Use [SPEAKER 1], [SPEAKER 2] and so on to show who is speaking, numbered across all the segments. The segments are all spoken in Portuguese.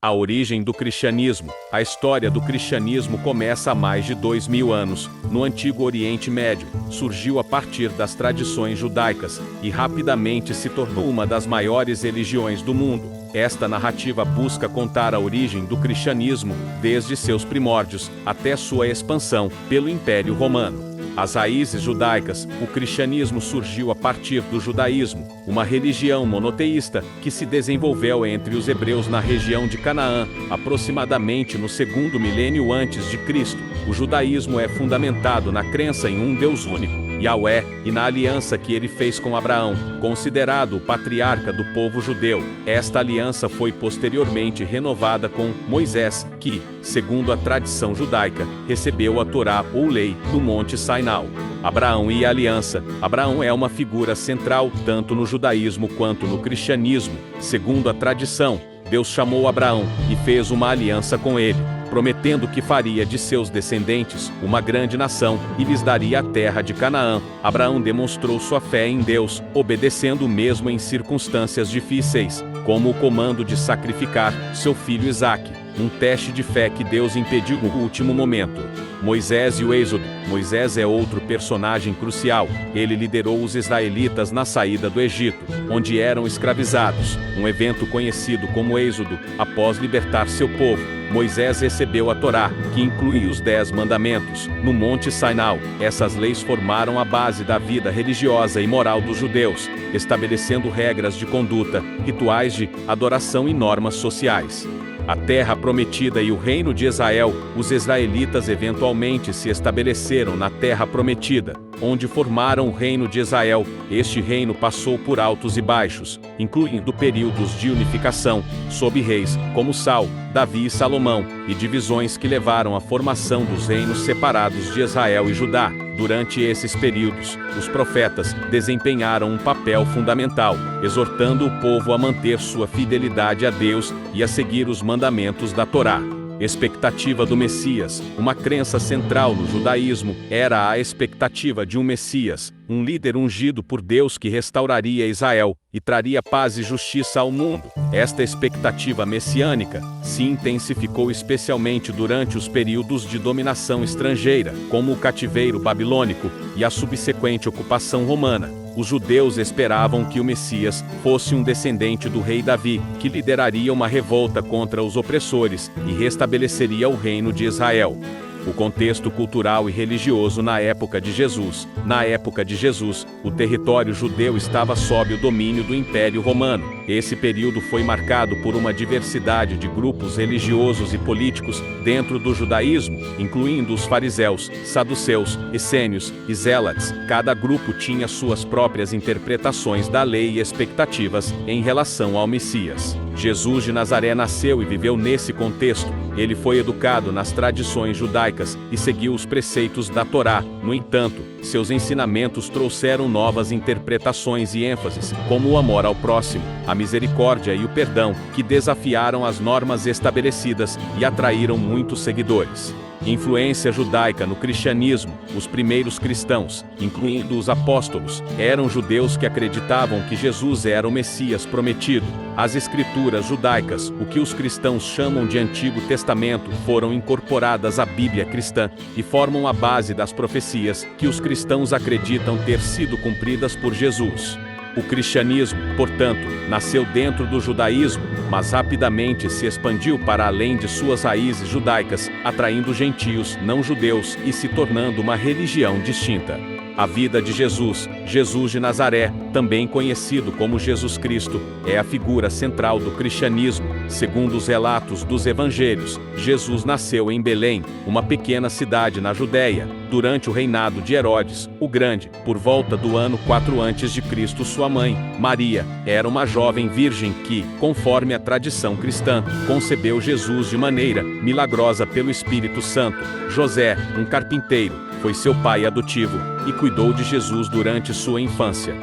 [SPEAKER 1] A origem do cristianismo. A história do cristianismo começa há mais de 2000 anos, no Antigo Oriente Médio. Surgiu a partir das tradições judaicas e rapidamente se tornou uma das maiores religiões do mundo. Esta narrativa busca contar a origem do cristianismo, desde seus primórdios até sua expansão pelo Império Romano. As raízes judaicas. O cristianismo surgiu a partir do judaísmo, uma religião monoteísta que se desenvolveu entre os hebreus na região de Canaã, aproximadamente no segundo milênio antes de Cristo. O judaísmo é fundamentado na crença em um Deus único, Yahvé, e na aliança que ele fez com Abraão, considerado o patriarca do povo judeu. Esta aliança foi posteriormente renovada com Moisés, que, segundo a tradição judaica, recebeu a Torá ou lei do Monte Sinai. Abraão e a aliança. Abraão é uma figura central tanto no judaísmo quanto no cristianismo. Segundo a tradição, Deus chamou Abraão e fez uma aliança com ele, prometendo que faria de seus descendentes uma grande nação e lhes daria a terra de Canaã. Abraão demonstrou sua fé em Deus, obedecendo mesmo em circunstâncias difíceis, como o comando de sacrificar seu filho Isaque, um teste de fé que Deus impediu no último momento. Moisés e o Êxodo. Moisés é outro personagem crucial. Ele liderou os israelitas na saída do Egito, onde eram escravizados, um evento conhecido como Êxodo. Após libertar seu povo, Moisés recebeu a Torá, que inclui os 10 mandamentos, no Monte Sinai. Essas leis formaram a base da vida religiosa e moral dos judeus, estabelecendo regras de conduta, rituais de adoração e normas sociais. A terra prometida e o reino de Israel. Os israelitas eventualmente se estabeleceram na terra prometida, onde formaram o reino de Israel. Este reino passou por altos e baixos, incluindo períodos de unificação, sob reis como Saul, Davi e Salomão, e divisões que levaram à formação dos reinos separados de Israel e Judá. Durante esses períodos, os profetas desempenharam um papel fundamental, exortando o povo a manter sua fidelidade a Deus e a seguir os mandamentos da Torá. Expectativa do Messias. Uma crença central no judaísmo era a expectativa de um Messias, um líder ungido por Deus que restauraria Israel e traria paz e justiça ao mundo. Esta expectativa messiânica se intensificou especialmente durante os períodos de dominação estrangeira, como o cativeiro babilônico e a subsequente ocupação romana. Os judeus esperavam que o Messias fosse um descendente do rei Davi, que lideraria uma revolta contra os opressores e restabeleceria o reino de Israel. O contexto cultural e religioso na época de Jesus. Na época de Jesus, o território judeu estava sob o domínio do Império Romano. Esse período foi marcado por uma diversidade de grupos religiosos e políticos dentro do judaísmo, incluindo os fariseus, saduceus, essênios e zélates. Cada grupo tinha suas próprias interpretações da lei e expectativas em relação ao Messias. Jesus de Nazaré nasceu e viveu nesse contexto. Ele foi educado nas tradições judaicas e seguiu os preceitos da Torá. No entanto, seus ensinamentos trouxeram novas interpretações e ênfases, como o amor ao próximo, a misericórdia e o perdão, que desafiaram as normas estabelecidas e atraíram muitos seguidores. Influência judaica no cristianismo. Os primeiros cristãos, incluindo os apóstolos, eram judeus que acreditavam que Jesus era o Messias prometido. As escrituras judaicas, o que os cristãos chamam de Antigo Testamento, foram incorporadas à Bíblia cristã e formam a base das profecias que os cristãos acreditam ter sido cumpridas por Jesus. O cristianismo, portanto, nasceu dentro do judaísmo, mas rapidamente se expandiu para além de suas raízes judaicas, atraindo gentios não judeus e se tornando uma religião distinta. A vida de Jesus. Jesus de Nazaré, também conhecido como Jesus Cristo, é a figura central do cristianismo. Segundo os relatos dos evangelhos, Jesus nasceu em Belém, uma pequena cidade na Judéia, durante o reinado de Herodes o Grande. Por volta do ano 4 a.C., sua mãe, Maria, era uma jovem virgem que, conforme a tradição cristã, concebeu Jesus de maneira milagrosa pelo Espírito Santo. José, um carpinteiro, foi seu pai adotivo e cuidou de Jesus durante sua infância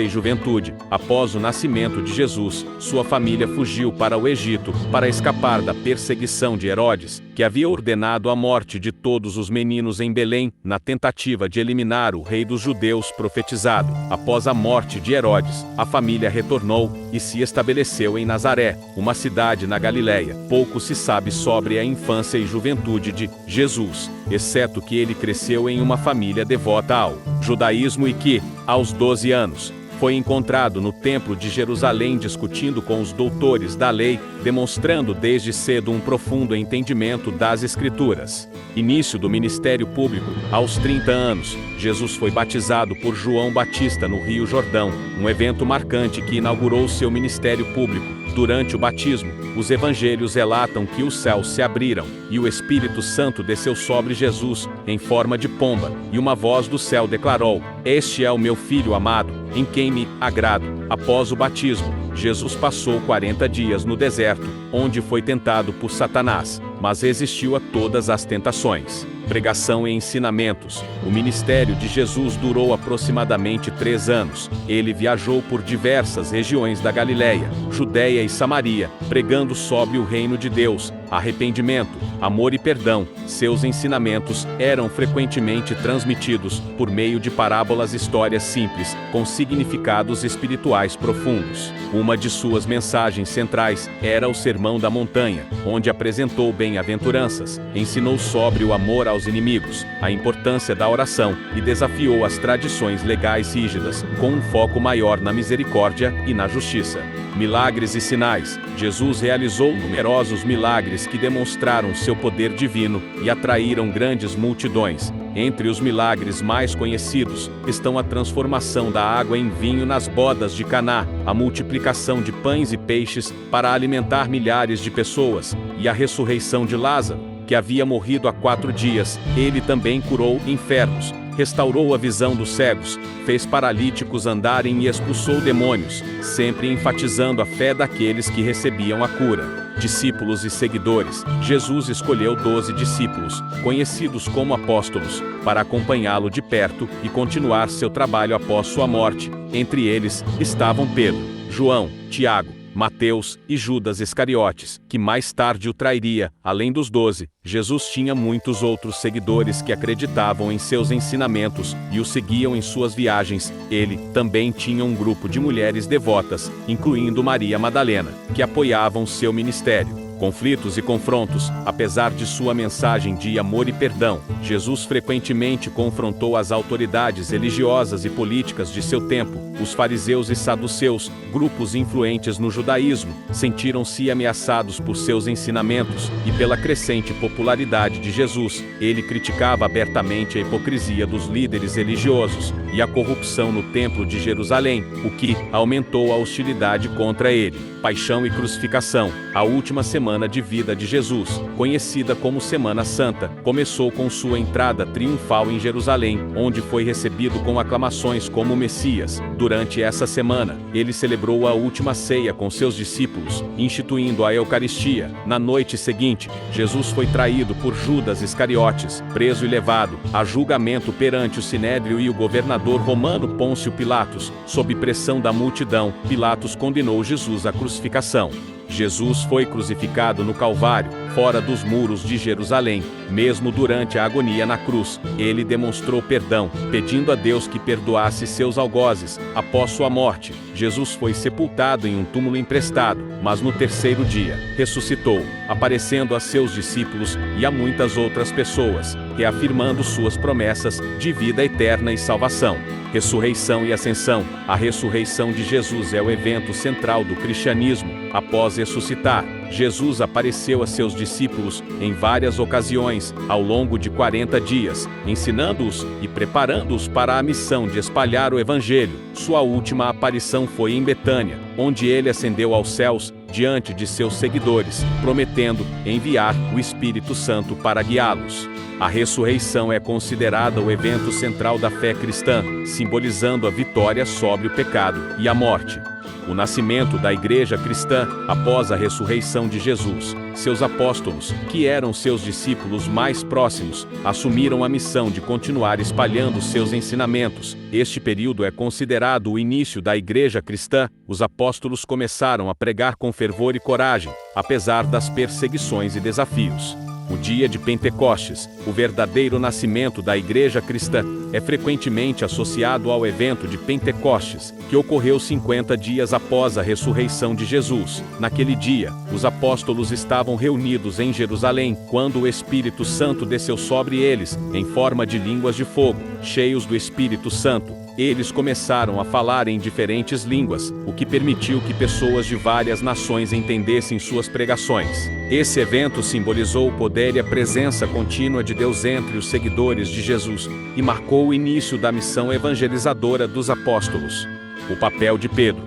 [SPEAKER 1] e juventude. Após o nascimento de Jesus, sua família fugiu para o ao Egito para escapar da perseguição de Herodes, que havia ordenado a morte de todos os meninos em Belém, na tentativa de eliminar o rei dos judeus profetizado. Após a morte de Herodes, a família retornou e se estabeleceu em Nazaré, uma cidade na Galiléia. Pouco se sabe sobre a infância e juventude de Jesus, exceto que ele cresceu em uma família devota ao judaísmo e que, aos 12 anos, foi encontrado no Templo de Jerusalém discutindo com os doutores da lei, demonstrando desde cedo um profundo entendimento das Escrituras. Início do ministério público. Aos 30 anos, Jesus foi batizado por João Batista no Rio Jordão, um evento marcante que inaugurou seu ministério público. Durante o batismo, os evangelhos relatam que os céus se abriram e o Espírito Santo desceu sobre Jesus em forma de pomba, e uma voz do céu declarou: "Este é o meu filho amado, em quem me agrado." Após o batismo, Jesus passou 40 dias no deserto, onde foi tentado por Satanás, mas resistiu a todas as tentações. Pregação e ensinamentos. O ministério de Jesus durou aproximadamente 3 anos. Ele viajou por diversas regiões da Galiléia, Judéia e Samaria, pregando sobre o reino de Deus, arrependimento, amor e perdão. Seus ensinamentos eram frequentemente transmitidos por meio de parábolas, histórias simples, com significados espirituais profundos. Uma de suas mensagens centrais era o Sermão da Montanha, onde apresentou bem-aventuranças, ensinou sobre o amor aos inimigos, a importância da oração e desafiou as tradições legais rígidas, com um foco maior na misericórdia e na justiça. Milagres e sinais. Jesus realizou numerosos milagres que demonstraram seu poder divino e atraíram grandes multidões. Entre os milagres mais conhecidos estão a transformação da água em vinho nas bodas de Caná, a multiplicação de pães e peixes para alimentar milhares de pessoas, e a ressurreição de Lázaro, que havia morrido há 4 dias. Ele também curou enfermos, restaurou a visão dos cegos, fez paralíticos andarem e expulsou demônios, sempre enfatizando a fé daqueles que recebiam a cura. Discípulos e seguidores. Jesus escolheu 12 discípulos, conhecidos como apóstolos, para acompanhá-lo de perto e continuar seu trabalho após sua morte. Entre eles estavam Pedro, João, Tiago, Mateus e Judas Iscariotes, que mais tarde o trairia. Além dos 12, Jesus tinha muitos outros seguidores que acreditavam em seus ensinamentos e o seguiam em suas viagens. Ele também tinha um grupo de mulheres devotas, incluindo Maria Madalena, que apoiavam seu ministério. Conflitos e confrontos. Apesar de sua mensagem de amor e perdão, Jesus frequentemente confrontou as autoridades religiosas e políticas de seu tempo. Os fariseus e saduceus, grupos influentes no judaísmo, sentiram-se ameaçados por seus ensinamentos e pela crescente popularidade de Jesus. Ele criticava abertamente a hipocrisia dos líderes religiosos e a corrupção no Templo de Jerusalém, o que aumentou a hostilidade contra ele. Paixão e crucificação. A última semana de vida de Jesus, conhecida como Semana Santa, começou com sua entrada triunfal em Jerusalém, onde foi recebido com aclamações como Messias. Durante essa semana, ele celebrou a última ceia com seus discípulos, instituindo a Eucaristia. Na noite seguinte, Jesus foi traído por Judas Iscariotes, preso e levado a julgamento perante o Sinédrio e o governador romano Pôncio Pilatos. Sob pressão da multidão, Pilatos condenou Jesus à crucificação. Jesus foi crucificado no Calvário, fora dos muros de Jerusalém. Mesmo durante a agonia na cruz, ele demonstrou perdão, pedindo a Deus que perdoasse seus algozes. Após sua morte, Jesus foi sepultado em um túmulo emprestado, mas no 3º dia, ressuscitou, aparecendo a seus discípulos e a muitas outras pessoas, reafirmando suas promessas de vida eterna e salvação. Ressurreição e ascensão. A ressurreição de Jesus é o evento central do cristianismo. Após ressuscitar, Jesus apareceu a seus discípulos em várias ocasiões, ao longo de 40 dias, ensinando-os e preparando-os para a missão de espalhar o Evangelho. Sua última aparição foi em Betânia, onde ele ascendeu aos céus, diante de seus seguidores, prometendo enviar o Espírito Santo para guiá-los. A ressurreição é considerada o evento central da fé cristã, simbolizando a vitória sobre o pecado e a morte. O nascimento da Igreja Cristã, após a ressurreição de Jesus, seus apóstolos, que eram seus discípulos mais próximos, assumiram a missão de continuar espalhando seus ensinamentos. Este período é considerado o início da Igreja Cristã. Os apóstolos começaram a pregar com fervor e coragem, apesar das perseguições e desafios. O dia de Pentecostes, o verdadeiro nascimento da Igreja Cristã, é frequentemente associado ao evento de Pentecostes, que ocorreu 50 dias após a ressurreição de Jesus. Naquele dia, os apóstolos estavam reunidos em Jerusalém, quando o Espírito Santo desceu sobre eles, em forma de línguas de fogo, cheios do Espírito Santo. Eles começaram a falar em diferentes línguas, o que permitiu que pessoas de várias nações entendessem suas pregações. Esse evento simbolizou o poder e a presença contínua de Deus entre os seguidores de Jesus, e marcou o início da missão evangelizadora dos apóstolos. O papel de Pedro,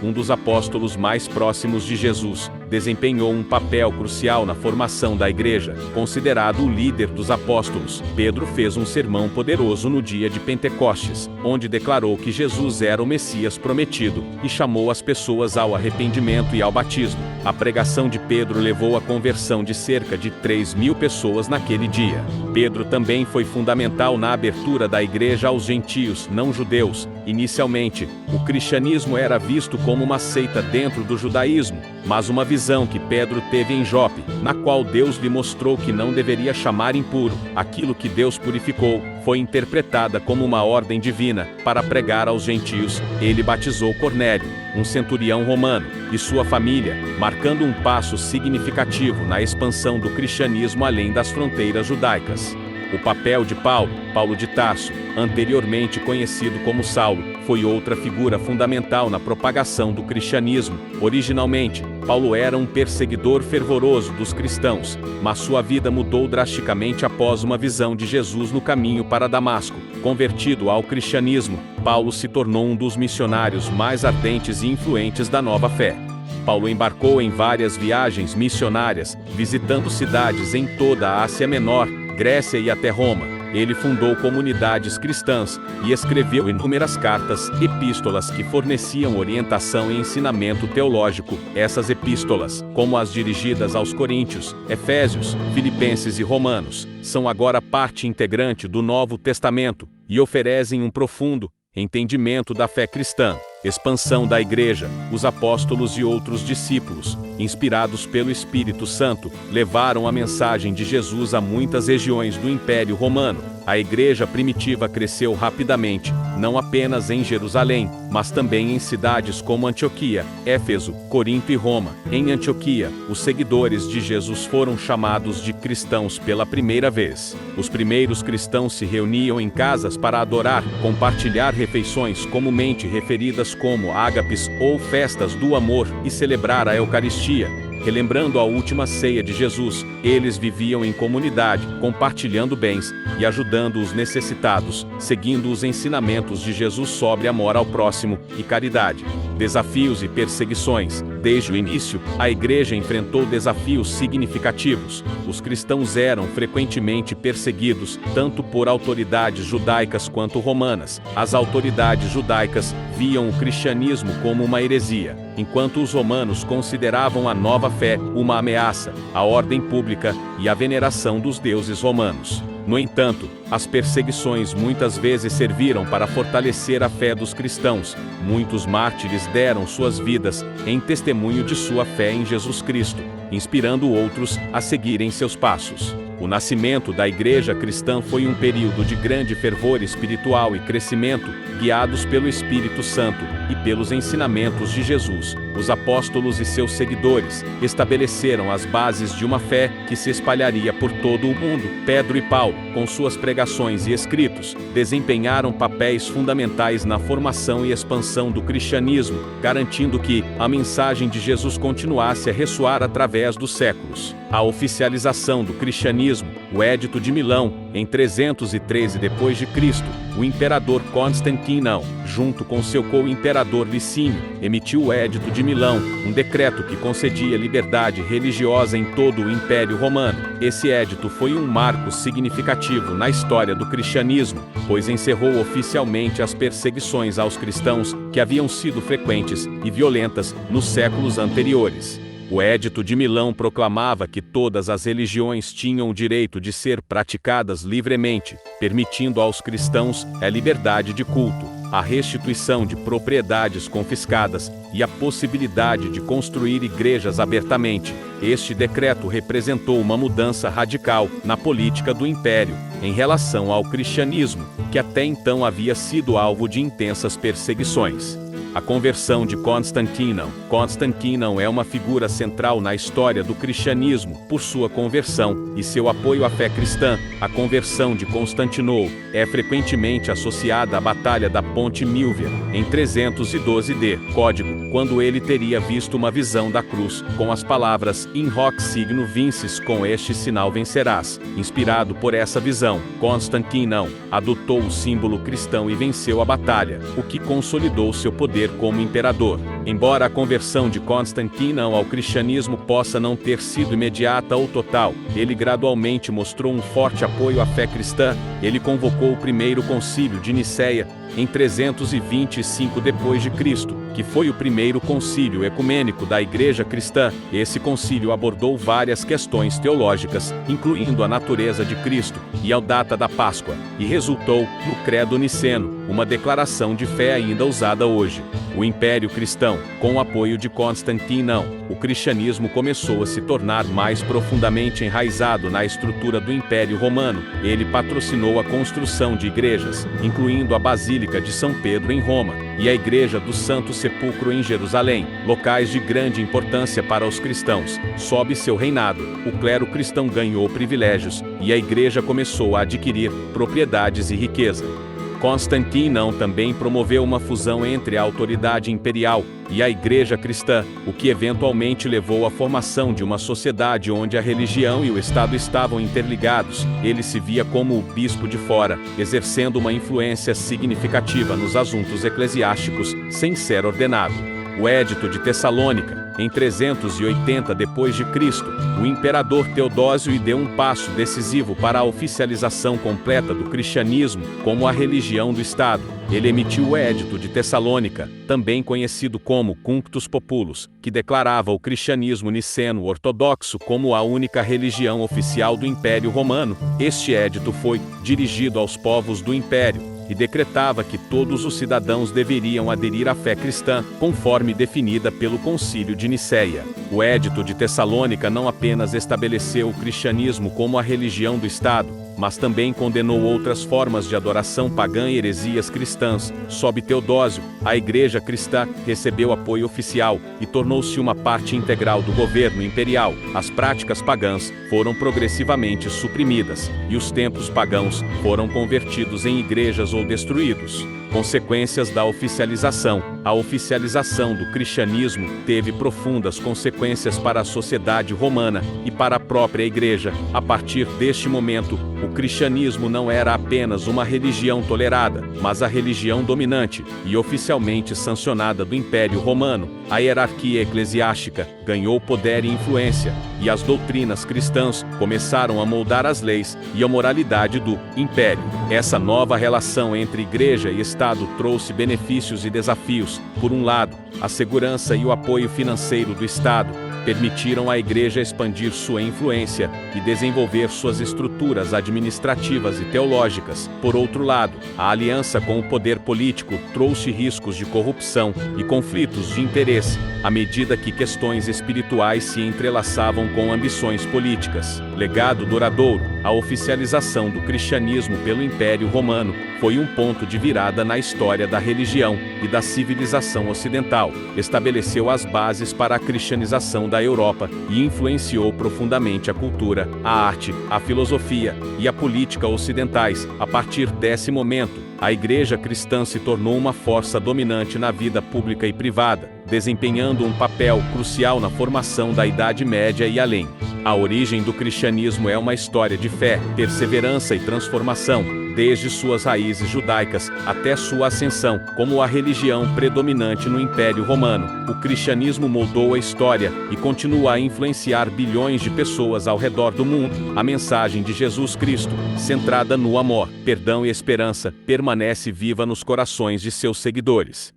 [SPEAKER 1] um dos apóstolos mais próximos de Jesus, desempenhou um papel crucial na formação da igreja. Considerado o líder dos apóstolos, Pedro fez um sermão poderoso no dia de Pentecostes, onde declarou que Jesus era o Messias prometido e chamou as pessoas ao arrependimento e ao batismo. A pregação de Pedro levou à conversão de cerca de 3.000 pessoas naquele dia. Pedro também foi fundamental na abertura da igreja aos gentios não judeus. Inicialmente, o cristianismo era visto como uma seita dentro do judaísmo, mas uma visão que Pedro teve em Jope, na qual Deus lhe mostrou que não deveria chamar impuro aquilo que Deus purificou, foi interpretada como uma ordem divina para pregar aos gentios. Ele batizou Cornélio, um centurião romano, e sua família, marcando um passo significativo na expansão do cristianismo além das fronteiras judaicas. O papel de Paulo de Tarso, anteriormente conhecido como Saulo, foi outra figura fundamental na propagação do cristianismo. Originalmente, Paulo era um perseguidor fervoroso dos cristãos, mas sua vida mudou drasticamente após uma visão de Jesus no caminho para Damasco. Convertido ao cristianismo, Paulo se tornou um dos missionários mais ardentes e influentes da nova fé. Paulo embarcou em várias viagens missionárias, visitando cidades em toda a Ásia Menor, Grécia e até Roma. Ele fundou comunidades cristãs e escreveu inúmeras cartas, epístolas que forneciam orientação e ensinamento teológico. Essas epístolas, como as dirigidas aos Coríntios, Efésios, Filipenses e Romanos, são agora parte integrante do Novo Testamento e oferecem um profundo entendimento da fé cristã. Expansão da igreja. Os apóstolos e outros discípulos, inspirados pelo Espírito Santo, levaram a mensagem de Jesus a muitas regiões do Império Romano. A igreja primitiva cresceu rapidamente, não apenas em Jerusalém, mas também em cidades como Antioquia, Éfeso, Corinto e Roma. Em Antioquia, os seguidores de Jesus foram chamados de cristãos pela primeira vez. Os primeiros cristãos se reuniam em casas para adorar, compartilhar refeições comumente referidas como ágapes ou festas do amor e celebrar a Eucaristia. Relembrando a última ceia de Jesus, eles viviam em comunidade, compartilhando bens e ajudando os necessitados, seguindo os ensinamentos de Jesus sobre amor ao próximo e caridade. Desafios e perseguições. Desde o início, a igreja enfrentou desafios significativos. Os cristãos eram frequentemente perseguidos, tanto por autoridades judaicas quanto romanas. As autoridades judaicas viam o cristianismo como uma heresia, enquanto os romanos consideravam a nova fé uma ameaça à ordem pública e à veneração dos deuses romanos. No entanto, as perseguições muitas vezes serviram para fortalecer a fé dos cristãos. Muitos mártires deram suas vidas em testemunho de sua fé em Jesus Cristo, inspirando outros a seguirem seus passos. O nascimento da igreja cristã foi um período de grande fervor espiritual e crescimento, guiados pelo Espírito Santo e pelos ensinamentos de Jesus. Os apóstolos e seus seguidores estabeleceram as bases de uma fé que se espalharia por todo o mundo. Pedro e Paulo, com suas pregações e escritos, desempenharam papéis fundamentais na formação e expansão do cristianismo, garantindo que a mensagem de Jesus continuasse a ressoar através dos séculos. A oficialização do cristianismo. O Edito de Milão, em 313 d.C., o imperador Constantino, junto com seu co-imperador Licínio, emitiu o Edito de Milão, um decreto que concedia liberdade religiosa em todo o Império Romano. Esse edito foi um marco significativo na história do cristianismo, pois encerrou oficialmente as perseguições aos cristãos que haviam sido frequentes e violentas nos séculos anteriores. O Edito de Milão proclamava que todas as religiões tinham o direito de ser praticadas livremente, permitindo aos cristãos a liberdade de culto, a restituição de propriedades confiscadas e a possibilidade de construir igrejas abertamente. Este decreto representou uma mudança radical na política do Império em relação ao cristianismo, que até então havia sido alvo de intensas perseguições. A conversão de Constantino. Constantino é uma figura central na história do cristianismo por sua conversão e seu apoio à fé cristã. A conversão de Constantino é frequentemente associada à Batalha da Ponte Milvia, em 312 d. Código, quando ele teria visto uma visão da cruz, com as palavras In hoc signo vinces, com este sinal vencerás. Inspirado por essa visão, Constantino adotou o símbolo cristão e venceu a batalha, o que consolidou seu poder como imperador. Embora a conversão de Constantino ao cristianismo possa não ter sido imediata ou total, ele gradualmente mostrou um forte apoio à fé cristã. Ele convocou o primeiro concílio de Nicéia em 325 d.C., que foi o primeiro concílio ecumênico da Igreja Cristã. Esse concílio abordou várias questões teológicas, incluindo a natureza de Cristo e a data da Páscoa, e resultou no Credo Niceno, uma declaração de fé ainda usada hoje. O Império Cristão, com o apoio de Constantino, o cristianismo começou a se tornar mais profundamente enraizado na estrutura do Império Romano. Ele patrocinou a construção de igrejas, incluindo a Basílica de São Pedro em Roma e a Igreja do Santo Sepulcro em Jerusalém, locais de grande importância para os cristãos. Sob seu reinado, o clero cristão ganhou privilégios e a Igreja começou a adquirir propriedades e riqueza. Constantino também promoveu uma fusão entre a autoridade imperial e a Igreja cristã, o que eventualmente levou à formação de uma sociedade onde a religião e o Estado estavam interligados. Ele se via como o bispo de fora, exercendo uma influência significativa nos assuntos eclesiásticos, sem ser ordenado. O Edito de Tessalônica, em 380 d.C., o imperador Teodósio deu um passo decisivo para a oficialização completa do cristianismo como a religião do Estado. Ele emitiu o Edito de Tessalônica, também conhecido como Cunctus Populus, que declarava o cristianismo niceno ortodoxo como a única religião oficial do Império Romano. Este edito foi dirigido aos povos do Império e decretava que todos os cidadãos deveriam aderir à fé cristã, conforme definida pelo Concílio de Nicéia. O Edito de Tessalônica não apenas estabeleceu o cristianismo como a religião do Estado, mas também condenou outras formas de adoração pagã e heresias cristãs. Sob Teodósio, a Igreja cristã recebeu apoio oficial e tornou-se uma parte integral do governo imperial. As práticas pagãs foram progressivamente suprimidas, e os templos pagãos foram convertidos em igrejas ou destruídos. Consequências da oficialização. A oficialização do cristianismo teve profundas consequências para a sociedade romana e para a própria Igreja. A partir deste momento, o cristianismo não era apenas uma religião tolerada, mas a religião dominante e oficialmente sancionada do Império Romano. A hierarquia eclesiástica ganhou poder e influência, e as doutrinas cristãs começaram a moldar as leis e a moralidade do Império. Essa nova relação entre Igreja e Estado trouxe benefícios e desafios. Por um lado, a segurança e o apoio financeiro do Estado permitiram à Igreja expandir sua influência e desenvolver suas estruturas administrativas e teológicas. Por outro lado, a aliança com o poder político trouxe riscos de corrupção e conflitos de interesse, à medida que questões espirituais se entrelaçavam com ambições políticas. Legado duradouro. A oficialização do cristianismo pelo Império Romano foi um ponto de virada na história da religião e da civilização ocidental. Estabeleceu as bases para a cristianização da Europa e influenciou profundamente a cultura, a arte, a filosofia e a política ocidentais. A partir desse momento, A igreja cristã se tornou uma força dominante na vida pública e privada, desempenhando um papel crucial na formação da Idade Média e além. A origem do cristianismo é uma história de fé, perseverança e transformação, desde suas raízes judaicas até sua ascensão como a religião predominante no Império Romano. O cristianismo moldou a história e continua a influenciar bilhões de pessoas ao redor do mundo. A mensagem de Jesus Cristo, centrada no amor, perdão e esperança, permanece viva nos corações de seus seguidores.